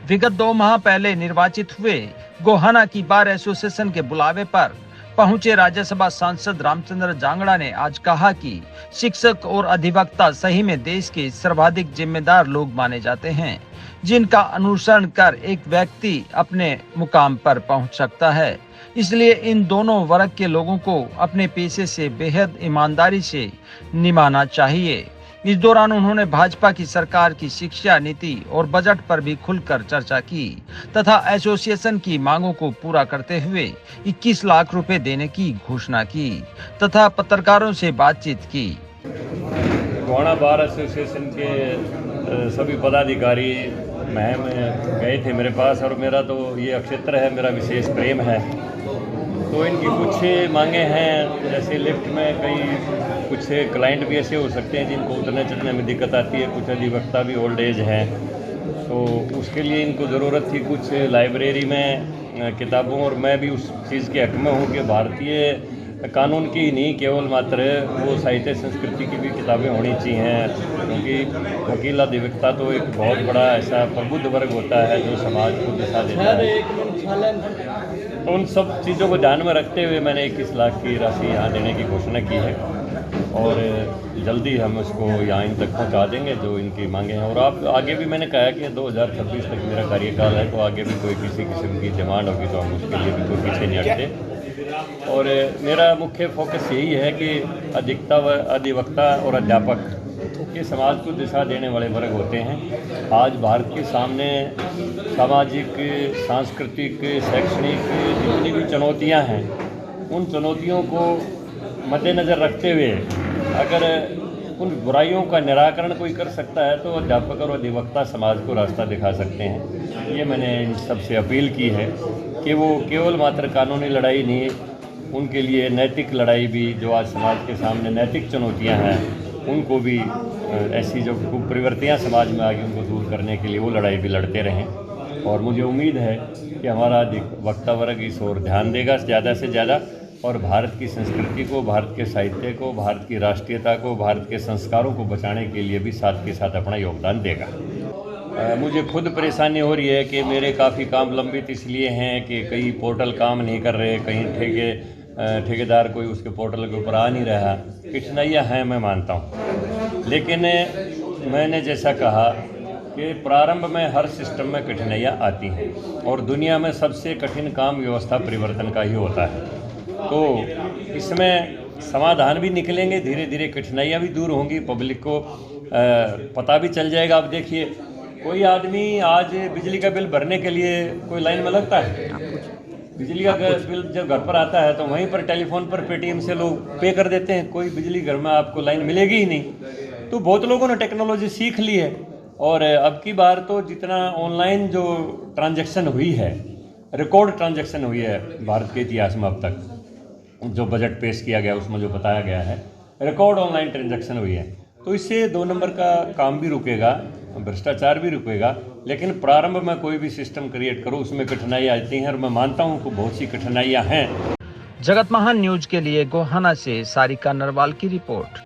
विगत 2 माह पहले निर्वाचित हुए गोहाना की बार एसोसिएशन के बुलावे पर पहुंचे राज्यसभा सांसद रामचंद्र जांगड़ा ने आज कहा कि शिक्षक और अधिवक्ता सही में देश के सर्वाधिक जिम्मेदार लोग माने जाते हैं, जिनका अनुसरण कर एक व्यक्ति अपने मुकाम पर पहुंच सकता है। इसलिए इन दोनों वर्ग के लोगों को अपने पेशे से बेहद ईमानदारी से निभाना चाहिए। इस दौरान उन्होंने भाजपा की सरकार की शिक्षा नीति और बजट पर भी खुलकर चर्चा की तथा एसोसिएशन की मांगों को पूरा करते हुए 21 लाख रुपए देने की घोषणा की तथा पत्रकारों से बातचीत की। गोहाना बार एसोसिएशन के सभी पदाधिकारी महम गए थे मेरे पास, और मेरा तो ये क्षेत्र है, मेरा विशेष प्रेम है। तो इनकी कुछ मांगे हैं, जैसे लिफ्ट में कई कुछ क्लाइंट भी ऐसे हो सकते हैं जिनको उतरने चढ़ने में दिक्कत आती है, कुछ अधिवक्ता भी ओल्ड एज हैं, तो उसके लिए इनको ज़रूरत थी कुछ लाइब्रेरी में किताबों। और मैं भी उस चीज़ के हक में हूँ कि भारतीय कानून की नहीं केवल मात्र वो साहित्य संस्कृति की भी किताबें होनी चाहिए, क्योंकि वकील अधिवक्ता तो एक बहुत बड़ा ऐसा प्रबुद्ध वर्ग होता है जो समाज को दिशा देता है। तो उन सब चीज़ों को ध्यान में रखते हुए मैंने 21 लाख की राशि यहाँ देने की घोषणा की है, और जल्दी हम उसको यहाँ इन तक पहुँचा देंगे जो इनकी मांगे हैं। और आप आगे भी मैंने कहा कि 2026 तक मेरा कार्यकाल है, तो आगे भी कोई किसी किस्म की डिमांड होगी तो हम उसके लिए भी कोई पीछे नहीं हटते। और मेरा मुख्य फोकस यही है कि अधिवक्ता और अध्यापक ये समाज को दिशा देने वाले वर्ग होते हैं। आज भारत के सामने सामाजिक, सांस्कृतिक, शैक्षणिक जितनी भी चुनौतियां हैं, उन चुनौतियों को मद्देनज़र रखते हुए अगर उन बुराइयों का निराकरण कोई कर सकता है तो अध्यापक और अधिवक्ता समाज को रास्ता दिखा सकते हैं। ये मैंने इन सबसे अपील की है कि वो केवल मात्र कानूनी लड़ाई नहीं, उनके लिए नैतिक लड़ाई भी, जो आज समाज के सामने नैतिक चुनौतियां हैं उनको भी, ऐसी जो कुप्रवृत्तियां समाज में आ गई उनको दूर करने के लिए वो लड़ाई भी लड़ते रहें। और मुझे उम्मीद है कि हमारा अधिवक्ता वर्ग इस ओर ध्यान देगा ज़्यादा से ज़्यादा, और भारत की संस्कृति को, भारत के साहित्य को, भारत की राष्ट्रीयता को, भारत के संस्कारों को बचाने के लिए भी साथ के साथ अपना योगदान देगा। मुझे खुद परेशानी हो रही है कि मेरे काफ़ी काम लंबित इसलिए हैं कि कई पोर्टल काम नहीं कर रहे, कहीं ठेकेदार कोई उसके पोर्टल के ऊपर आ नहीं रहा। कठिनाइयाँ हैं, मैं मानता हूँ, लेकिन मैंने जैसा कहा कि प्रारंभ में हर सिस्टम में कठिनाइयाँ आती हैं, और दुनिया में सबसे कठिन काम व्यवस्था परिवर्तन का ही होता है। तो इसमें समाधान भी निकलेंगे, धीरे धीरे कठिनाइयाँ भी दूर होंगी, पब्लिक को पता भी चल जाएगा। अब देखिए, कोई आदमी आज बिजली का बिल भरने के लिए कोई लाइन में लगता है, बिजली का बिल जब घर पर आता है तो वहीं पर टेलीफोन पर पेटीएम से लोग पे कर देते हैं, कोई बिजली घर में आपको लाइन मिलेगी ही नहीं। तो बहुत लोगों ने टेक्नोलॉजी सीख ली है, और अब की बार तो जितना ऑनलाइन जो ट्रांजैक्शन हुई है, रिकॉर्ड ट्रांजैक्शन हुई है भारत के इतिहास में अब तक, जो बजट पेश किया गया उसमें जो बताया गया है, रिकॉर्ड ऑनलाइन ट्रांजैक्शन हुई है। तो इससे 2 नंबर का काम भी रुकेगा, भ्रष्टाचार भी रुकेगा। लेकिन प्रारंभ में कोई भी सिस्टम क्रिएट करो उसमें कठिनाइयाँ आती हैं, और मैं मानता हूँ कि बहुत सी कठिनाइयाँ हैं। जगत महान न्यूज के लिए गोहाना से सारिका नरवाल की रिपोर्ट।